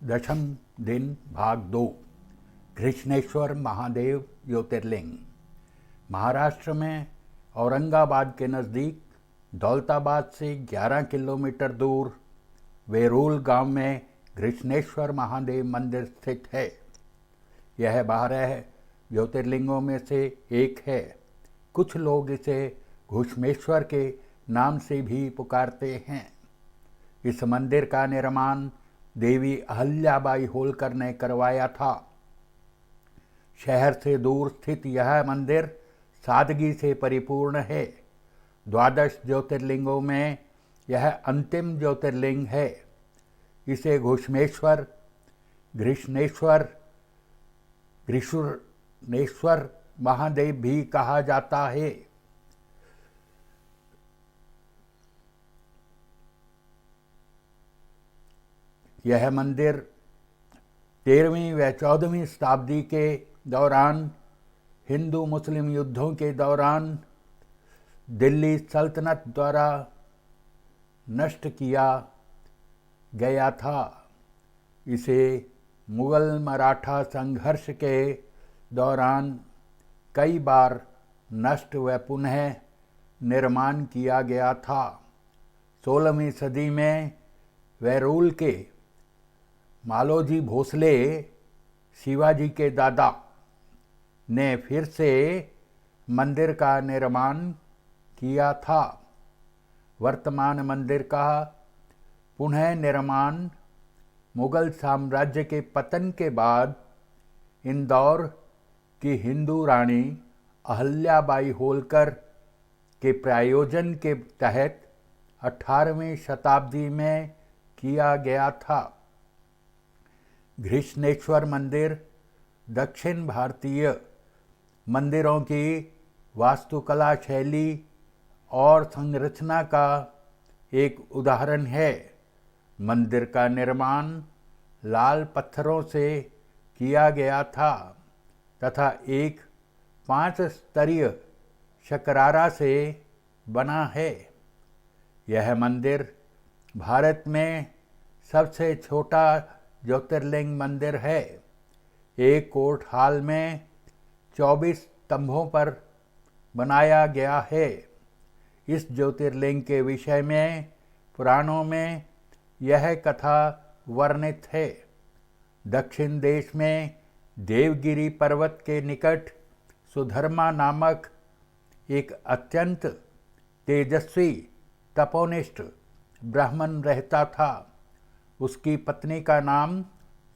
दशम दिन भाग 2 घृष्णेश्वर महादेव ज्योतिर्लिंग। महाराष्ट्र में औरंगाबाद के नज़दीक दौलताबाद से 11 किलोमीटर दूर वेरूल गांव में घृष्णेश्वर महादेव मंदिर स्थित है। यह 12 ज्योतिर्लिंगों में से एक है। कुछ लोग इसे घुश्मेश्वर के नाम से भी पुकारते हैं। इस मंदिर का निर्माण देवी अहल्याबाई होलकर ने करवाया था। शहर से दूर स्थित यह मंदिर सादगी से परिपूर्ण है। 12 ज्योतिर्लिंगों में यह अंतिम ज्योतिर्लिंग है। इसे घुश्मेश्वर, घृष्णेश्वर, घृष्णेश्वर महादेव भी कहा जाता है। यह मंदिर 13वीं व 14वीं शताब्दी के दौरान हिंदू मुस्लिम युद्धों के दौरान दिल्ली सल्तनत द्वारा नष्ट किया गया था। इसे मुगल मराठा संघर्ष के दौरान कई बार नष्ट व पुनः निर्माण किया गया था। 16वीं सदी में वेरूल के मालोजी भोसले, शिवाजी के दादा, ने फिर से मंदिर का निर्माण किया था। वर्तमान मंदिर का पुनः निर्माण मुगल साम्राज्य के पतन के बाद इंदौर की हिंदू रानी अहल्याबाई होलकर के प्रायोजन के तहत 18वीं शताब्दी में किया गया था। घृष्णेश्वर मंदिर दक्षिण भारतीय मंदिरों की वास्तुकला शैली और संरचना का एक उदाहरण है। मंदिर का निर्माण लाल पत्थरों से किया गया था तथा एक 5 स्तरीय शकरारा से बना है। यह मंदिर भारत में सबसे छोटा ज्योतिर्लिंग मंदिर है। एक कोर्ट हाल में 24 स्तंभों पर बनाया गया है। इस ज्योतिर्लिंग के विषय में पुराणों में यह कथा वर्णित है। दक्षिण देश में देवगिरी पर्वत के निकट सुधर्मा नामक एक अत्यंत तेजस्वी तपोनिष्ठ ब्राह्मण रहता था। उसकी पत्नी का नाम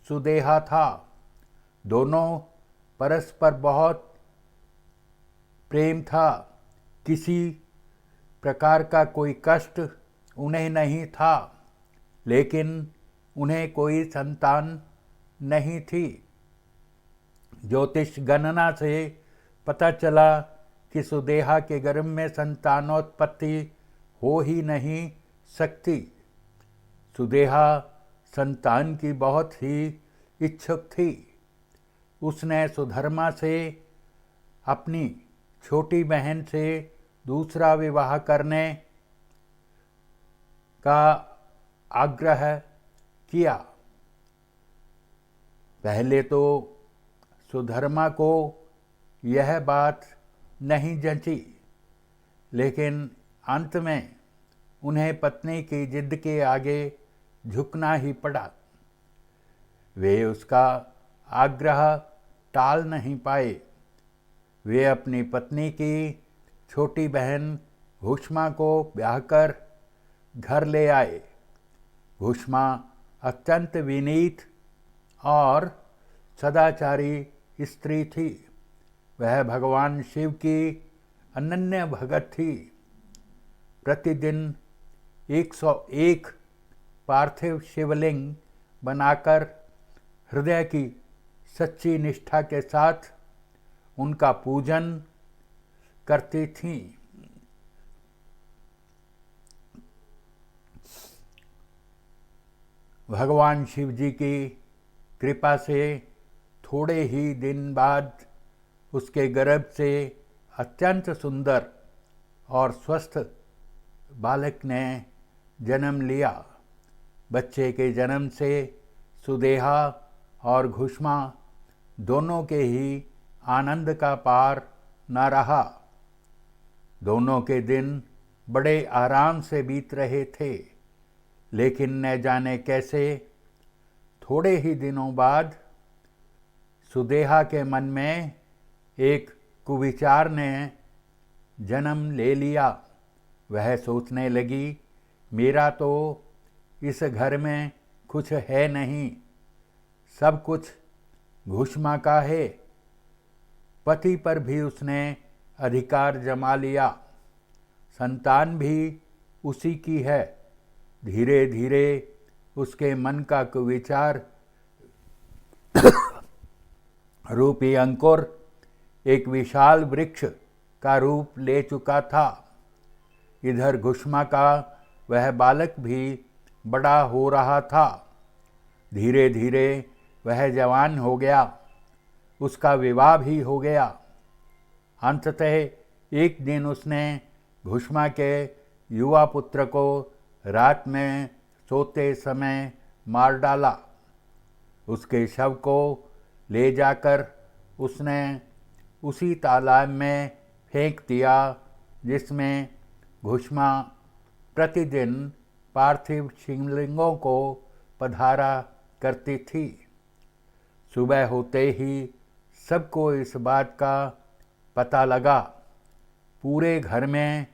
सुदेहा था। दोनों परस्पर बहुत प्रेम था। किसी प्रकार का कोई कष्ट उन्हें नहीं था, लेकिन उन्हें कोई संतान नहीं थी। ज्योतिष गणना से पता चला कि सुदेहा के गर्भ में संतानोत्पत्ति हो ही नहीं सकती। सुदेहा संतान की बहुत ही इच्छुक थी। उसने सुधर्मा से अपनी छोटी बहन से दूसरा विवाह करने का आग्रह किया। पहले तो सुधर्मा को यह बात नहीं जंची, लेकिन अंत में उन्हें पत्नी की जिद के आगे झुकना ही पड़ा। वे उसका आग्रह टाल नहीं पाए। वे अपनी पत्नी की छोटी बहन घुश्मा को ब्याह कर घर ले आए। घुश्मा अत्यंत विनीत और सदाचारी स्त्री थी। वह भगवान शिव की अनन्य भगत थी। प्रतिदिन 101 पार्थिव शिवलिंग बनाकर हृदय की सच्ची निष्ठा के साथ उनका पूजन करती थीं। भगवान शिव जी की कृपा से थोड़े ही दिन बाद उसके गर्भ से अत्यंत सुंदर और स्वस्थ बालक ने जन्म लिया। बच्चे के जन्म से सुदेहा और घुष्मा दोनों के ही आनंद का पार न रहा। दोनों के दिन बड़े आराम से बीत रहे थे, लेकिन न जाने कैसे थोड़े ही दिनों बाद सुदेहा के मन में एक कुविचार ने जन्म ले लिया। वह सोचने लगी, मेरा तो इस घर में कुछ है नहीं, सब कुछ घुष्मा का है। पति पर भी उसने अधिकार जमा लिया, संतान भी उसी की है। धीरे धीरे उसके मन का कुविचार रूपी अंकुर एक विशाल वृक्ष का रूप ले चुका था। इधर घुष्मा का वह बालक भी बड़ा हो रहा था। धीरे धीरे वह जवान हो गया, उसका विवाह भी हो गया। अंततः एक दिन उसने घुष्मा के युवा पुत्र को रात में सोते समय मार डाला। उसके शव को ले जाकर उसने उसी तालाब में फेंक दिया जिसमें घुष्मा प्रतिदिन पार्थिव शिवलिंगों को पधारा करती थी। सुबह होते ही सबको इस बात का पता लगा। पूरे घर में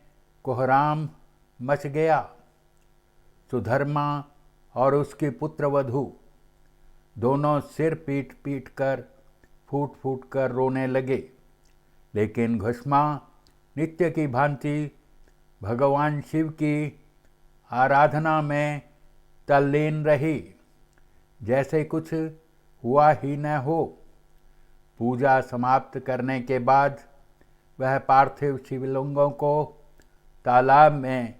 कोहराम मच गया। सुधर्मा और उसकी पुत्रवधू दोनों सिर पीट पीट कर फूट फूट कर रोने लगे, लेकिन घुष्मा नित्य की भांति भगवान शिव की आराधना में तल्लीन रही, जैसे कुछ हुआ ही न हो। पूजा समाप्त करने के बाद वह पार्थिव शिवलिंगों को तालाब में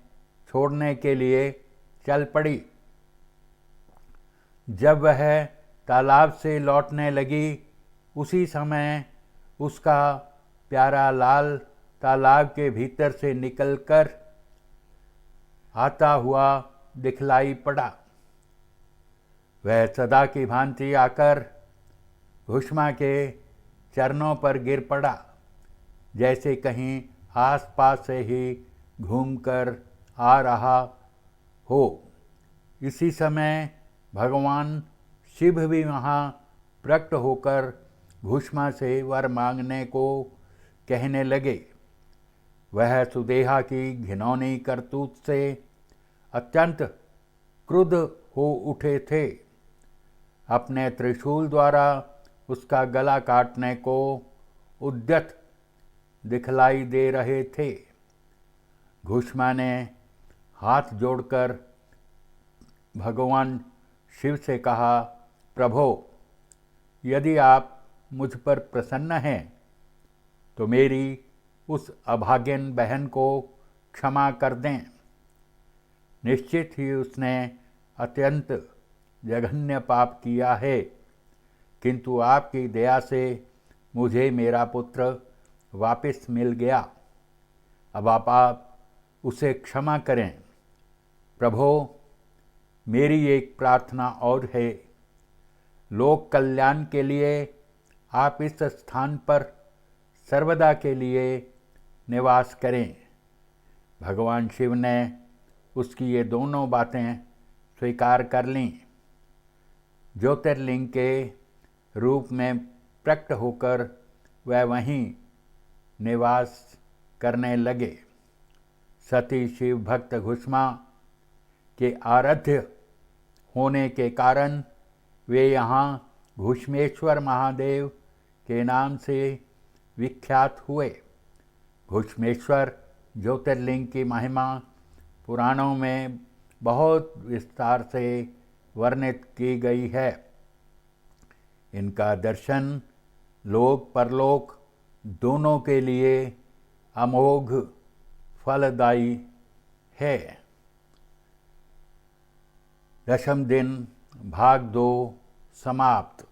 छोड़ने के लिए चल पड़ी। जब वह तालाब से लौटने लगी, उसी समय उसका प्यारा लाल तालाब के भीतर से निकलकर आता हुआ दिखलाई पड़ा। वह सदा की भांति आकर घुष्मा के चरणों पर गिर पड़ा, जैसे कहीं आसपास से ही घूमकर आ रहा हो। इसी समय भगवान शिव भी वहाँ प्रकट होकर घुष्मा से वर मांगने को कहने लगे। वह सुदेहा की घिनौनी करतूत से अत्यंत क्रुद्ध हो उठे थे। अपने त्रिशूल द्वारा उसका गला काटने को उद्यत दिखलाई दे रहे थे। घुष्मा ने हाथ जोड़कर भगवान शिव से कहा, प्रभो, यदि आप मुझ पर प्रसन्न हैं तो मेरी उस अभागिन बहन को क्षमा कर दें। निश्चित ही उसने अत्यंत जघन्य पाप किया है, किंतु आपकी दया से मुझे मेरा पुत्र वापस मिल गया। अब आप उसे क्षमा करें। प्रभो, मेरी एक प्रार्थना और है। लोक कल्याण के लिए आप इस स्थान पर सर्वदा के लिए निवास करें। भगवान शिव ने उसकी ये दोनों बातें स्वीकार कर लीं। ज्योतिर्लिंग के रूप में प्रकट होकर वह वहीं निवास करने लगे। सती शिव भक्त घुष्मा के आराध्य होने के कारण वे यहाँ घुष्मेश्वर महादेव के नाम से विख्यात हुए। घुष्मेश्वर ज्योतिर्लिंग की महिमा पुराणों में बहुत विस्तार से वर्णित की गई है। इनका दर्शन लोक परलोक दोनों के लिए अमोघ फलदायी है। 10वें दिन भाग 2 समाप्त।